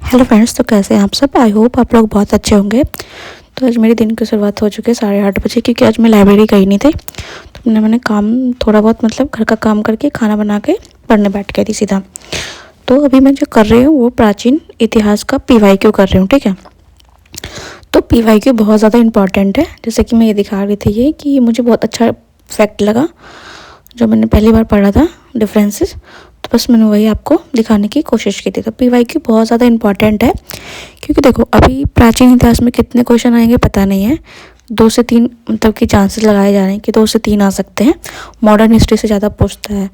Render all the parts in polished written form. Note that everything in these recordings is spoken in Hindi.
हेलो फ्रेंड्स, तो कैसे हैं आप सब। आई होप आप लोग बहुत अच्छे होंगे। तो आज मेरे दिन की शुरुआत हो चुकी है 8:30 बजे, क्योंकि आज मैं लाइब्रेरी गई नहीं थी। तो मैंने काम थोड़ा बहुत मतलब घर का काम करके खाना बना के पढ़ने बैठ गई थी सीधा। तो अभी मैं जो कर रही हूँ वो प्राचीन इतिहास का PYQ कर रही हूँ। ठीक है, तो PYQ बहुत ज़्यादा इंपॉर्टेंट है। जैसे कि मैं ये दिखा रही थी ये कि मुझे बहुत अच्छा फैक्ट लगा जो मैंने पहली बार पढ़ा था, डिफरेंसेस। तो बस मैंने वही आपको दिखाने की कोशिश की थी। तो PYQ बहुत ज़्यादा इंपॉर्टेंट है, क्योंकि देखो अभी प्राचीन इतिहास में कितने क्वेश्चन आएंगे पता नहीं है। 2 से 3 मतलब कि चांसेस लगाए जा रहे हैं कि 2 से 3 आ सकते हैं। मॉडर्न हिस्ट्री से ज़्यादा पूछता है।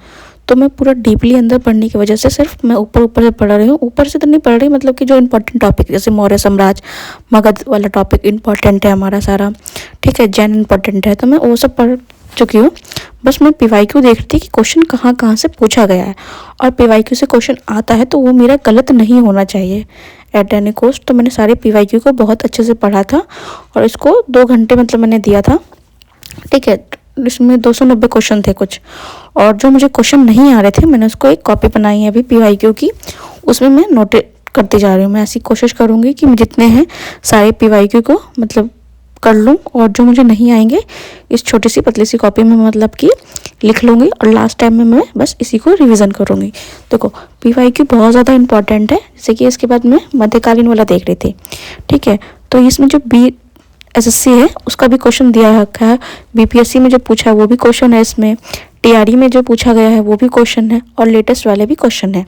तो मैं पूरा डीपली अंदर पढ़ने की वजह से सिर्फ मैं ऊपर ऊपर से पढ़ रही हूँ। ऊपर से तो नहीं पढ़ रही, मतलब कि जो इंपॉर्टेंट टॉपिक जैसे मौर्य साम्राज्य, मगध वाला टॉपिक इंपॉर्टेंट है हमारा सारा। ठीक है, जैन इंपॉर्टेंट है, तो मैं वो सब पढ़ चुकी हूँ। बस मैं PYQ देख रही थी कि क्वेश्चन कहाँ कहाँ से पूछा गया है, और PYQ से क्वेश्चन आता है तो वो मेरा गलत नहीं होना चाहिए एट एनी कॉस्ट। तो मैंने सारे PYQ को बहुत अच्छे से पढ़ा था, और इसको 2 घंटे मतलब मैंने दिया था। ठीक है, इसमें 290 क्वेश्चन थे कुछ, और जो मुझे क्वेश्चन नहीं आ रहे थे मैंने उसको एक कॉपी बनाई है अभी PYQ की, उसमें मैं नोट करती जा रही हूँ। मैं ऐसी कोशिश करूँगी कि जितने हैं सारे PYQ को मतलब कर लूँ, और जो मुझे नहीं आएंगे इस छोटी सी पतली सी कॉपी में मतलब कि लिख लूँगी, और लास्ट टाइम में मैं बस इसी को रिवीजन करूँगी। देखो PYQ बहुत ज़्यादा इंपॉर्टेंट है। जैसे कि इसके बाद मैं मध्यकालीन वाला देख रही थी। ठीक है, तो इसमें जो BSSC है उसका भी क्वेश्चन दिया रखा है। BPSC में जो पूछा है वो भी क्वेश्चन है इसमें। TRE में जो पूछा गया है वो भी क्वेश्चन है, और लेटेस्ट वाले भी क्वेश्चन है।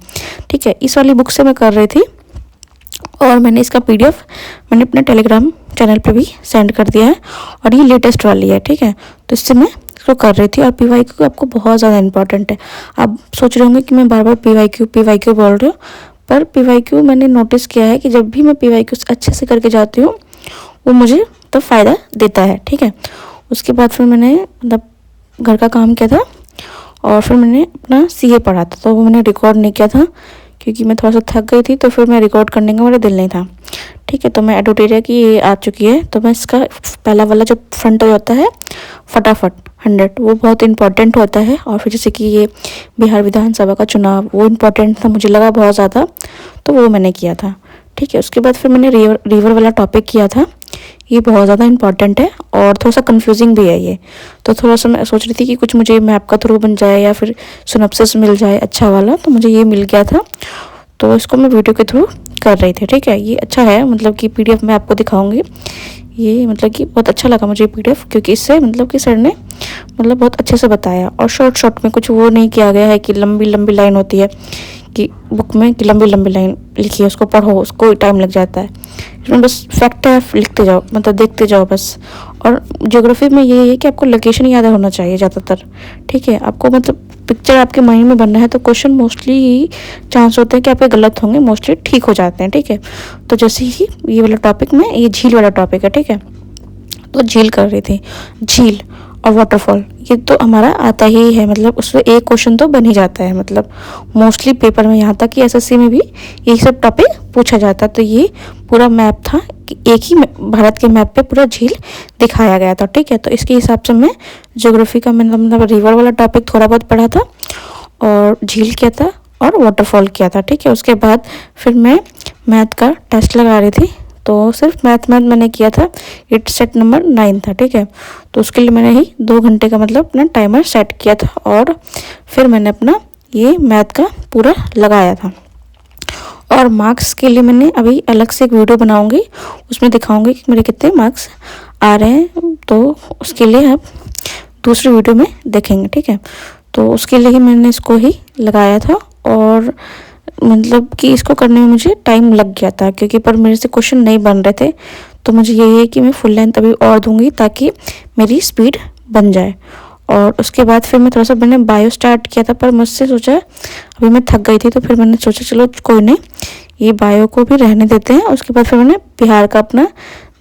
ठीक है, इस वाली बुक से मैं कर रही थी, और मैंने इसका PDF मैंने अपने टेलीग्राम चैनल पे भी सेंड कर दिया है, और ये लेटेस्ट वाली है। ठीक है, तो इससे मैं इसको कर रही थी। और PYQ आपको बहुत ज़्यादा इंपॉर्टेंट है। आप सोच रहे होंगे कि मैं बार बार PYQ बोल रही हूँ, पर PYQ मैंने नोटिस किया है कि जब भी मैं PYQ अच्छे से करके जाती हूँ वो मुझे तो फ़ायदा देता है। ठीक है, उसके बाद फिर मैंने मतलब घर का काम किया था, और फिर मैंने अपना CA पढ़ा था। तो वो मैंने रिकॉर्ड नहीं किया था क्योंकि मैं थोड़ा सा थक गई थी, तो फिर मैं रिकॉर्ड करने का मेरा दिल नहीं था। ठीक है, तो मैं एडोटेरिया की ये आ चुकी है, तो मैं इसका पहला वाला जो फ्रंट हो जाता है फटाफट 100 वो बहुत इंपॉर्टेंट होता है। और फिर जैसे कि ये बिहार विधानसभा का चुनाव वो इम्पोर्टेंट था, मुझे लगा बहुत ज़्यादा, तो वो मैंने किया था। ठीक है, उसके बाद फिर मैंने रिवर वाला टॉपिक किया था। ये बहुत ज़्यादा इंपॉर्टेंट है, और थोड़ा सा कंफ्यूजिंग भी है ये। तो थोड़ा सा मैं सोच रही थी कि कुछ मुझे मैप का थ्रू बन जाए या फिर सिनॉप्सिस मिल जाए अच्छा वाला, तो मुझे ये मिल गया था। तो इसको मैं वीडियो के थ्रू कर रही थी। ठीक है, ये अच्छा है, मतलब कि PDF मैं आपको दिखाऊंगी। ये मतलब कि बहुत अच्छा लगा मुझे PDF, क्योंकि इससे मतलब कि सर ने मतलब बहुत अच्छे से बताया, और शॉर्ट में कुछ वो नहीं किया गया है कि लंबी लंबी लाइन होती है कि बुक में कि लंबी लंबी लाइन लिखी है, उसको पढ़ो उसको टाइम लग जाता है। इसमें बस फैक्ट है, लिखते जाओ मतलब देखते जाओ बस। और ज्योग्राफी में ये है कि आपको लोकेशन याद होना चाहिए ज़्यादातर। ठीक है, आपको मतलब पिक्चर आपके माइंड में बनना है, तो क्वेश्चन मोस्टली चांस होते हैं कि आपके गलत होंगे, मोस्टली ठीक हो जाते हैं। ठीक है, तो जैसे ही ये वाला टॉपिक में ये झील वाला टॉपिक है। ठीक है, तो झील कर रही थी, झील और वाटरफॉल ये तो हमारा आता ही है, मतलब उसमें एक क्वेश्चन तो बन ही जाता है, मतलब मोस्टली पेपर में, यहाँ तक कि SSC में भी यही सब टॉपिक पूछा जाता है। तो ये पूरा मैप था कि एक ही भारत के मैप पे पूरा झील दिखाया गया था। ठीक है, तो इसके हिसाब से मैं ज्योग्राफी का मतलब रिवर वाला टॉपिक थोड़ा बहुत पढ़ा था, और झील किया था, और वाटरफॉल किया था। ठीक है, उसके बाद फिर मैं मैथ का टेस्ट लगा रही थी, तो सिर्फ मैथ मैंने किया था। इट सेट नंबर 9 था। ठीक है, तो उसके लिए मैंने ही 2 घंटे का मतलब अपना टाइमर सेट किया था, और फिर मैंने अपना ये मैथ का पूरा लगाया था। और मार्क्स के लिए मैंने अभी अलग से एक वीडियो बनाऊंगी, उसमें दिखाऊंगी कि मेरे कितने मार्क्स आ रहे हैं। तो उसके लिए आप दूसरी वीडियो में देखेंगे। ठीक है, तो उसके लिए ही मैंने इसको ही लगाया था, और मतलब कि इसको करने में मुझे टाइम लग गया था, क्योंकि पर मेरे से क्वेश्चन नहीं बन रहे थे। तो मुझे यही है कि मैं फुल लेंथ अभी और दूंगी ताकि मेरी स्पीड बन जाए। और उसके बाद फिर मैं थोड़ा सा मैंने बायो स्टार्ट किया था, पर मुझसे सोचा अभी मैं थक गई थी, तो फिर मैंने सोचा चलो कोई नहीं, ये बायो को भी रहने देते हैं। उसके बाद फिर मैंने बिहार का अपना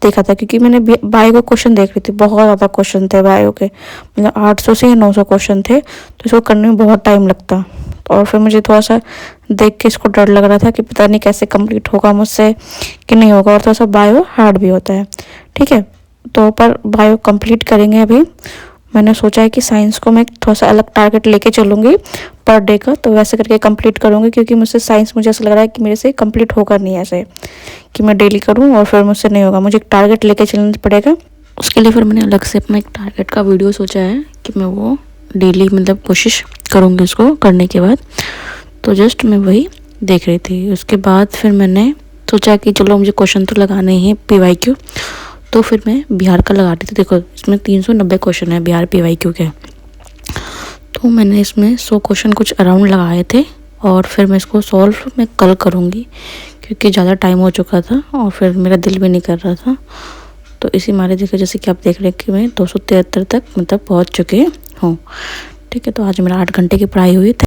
देखा था, क्योंकि मैंने बायो का क्वेश्चन देख रही थी, बहुत ज़्यादा क्वेश्चन थे बायो के, मतलब 800 से 900 क्वेश्चन थे, तो इसको करने में बहुत टाइम लगता। और फिर मुझे थोड़ा सा देख के इसको डर लग रहा था कि पता नहीं कैसे कंप्लीट होगा मुझसे कि नहीं होगा, और थोड़ा सा बायो हार्ड भी होता है। ठीक है, तो पर बायो कंप्लीट करेंगे अभी, मैंने सोचा है कि साइंस को मैं थोड़ा सा अलग टारगेट लेके चलूँगी पर डे का, तो वैसे करके कंप्लीट करूँगी, क्योंकि मुझसे साइंस मुझे ऐसा लग रहा है कि मेरे से कंप्लीट होगा नहीं ऐसे कि मैं डेली करूँ और फिर मुझसे नहीं होगा। मुझे एक टारगेट लेके चलना पड़ेगा। उसके लिए फिर मैंने अलग से अपना एक टारगेट का वीडियो सोचा है कि मैं वो डेली मतलब कोशिश करूँगी उसको करने के बाद। तो जस्ट मैं वही देख रही थी। उसके बाद फिर मैंने सोचा कि चलो मुझे क्वेश्चन तो लगाने ही PYQ, तो फिर मैं बिहार का लगा रही थी। देखो इसमें 390 क्वेश्चन है बिहार PYQ के, तो मैंने इसमें 100 क्वेश्चन कुछ अराउंड लगाए थे और फिर मैं इसको सॉल्व मैं कल करूँगी, क्योंकि ज़्यादा टाइम हो चुका था और फिर मेरा दिल भी नहीं कर रहा था। तो इसी मारे देखो जैसे कि आप देख रहे हैं कि मैं 273 तक मतलब पहुँच चुके हूँ। ठीक है, तो आज मेरा 8 घंटे की पढ़ाई हुई।